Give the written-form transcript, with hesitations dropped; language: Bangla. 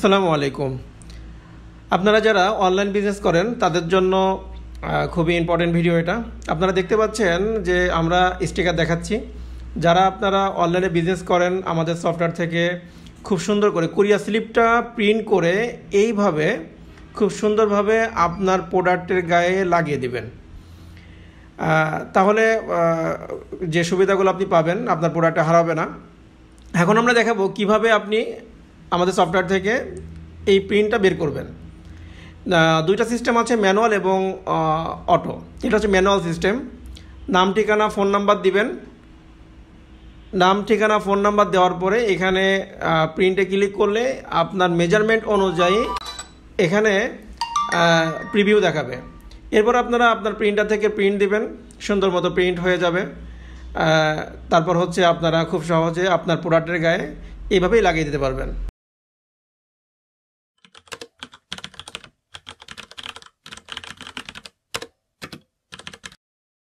আসসালামু আলাইকুম। আপনারা যারা অনলাইন বিজনেস করেন তাদের জন্য খুবই ইম্পর্টেন্ট ভিডিও এটা। আপনারা দেখতে পাচ্ছেন যে আমরা স্টিকার দেখাচ্ছি। যারা আপনারা অনলাইনে বিজনেস করেন আমাদের সফটওয়্যার থেকে খুব সুন্দর করে কুরিয়ার স্লিপটা প্রিন্ট করে এইভাবে খুব সুন্দরভাবে আপনার প্রোডাক্টের গায়ে লাগিয়ে দিবেন। তাহলে যে সুবিধাগুলো আপনি পাবেন, আপনার প্রোডাক্টটা হারাবে না। এখন আমরা দেখাবো কিভাবে আপনি আমাদের সফটওয়্যার থেকে এই প্রিন্টটা বের করবেন। দুইটা সিস্টেম আছে, ম্যানুয়াল এবং অটো। এটা হচ্ছে ম্যানুয়াল সিস্টেম। নাম ঠিকানা ফোন নাম্বার দিবেন। নাম ঠিকানা ফোন নাম্বার দেওয়ার পরে এখানে প্রিন্টে ক্লিক করলে আপনার মেজারমেন্ট অনুযায়ী এখানে প্রিভিউ দেখাবে। এরপর আপনারা আপনার প্রিন্টার থেকে প্রিন্ট দিবেন, সুন্দর মতো প্রিন্ট হয়ে যাবে। তারপর হচ্ছে আপনারা খুব সহজে আপনার প্রোডাক্টের গায়ে এইভাবেই লাগিয়ে দিতে পারবেন।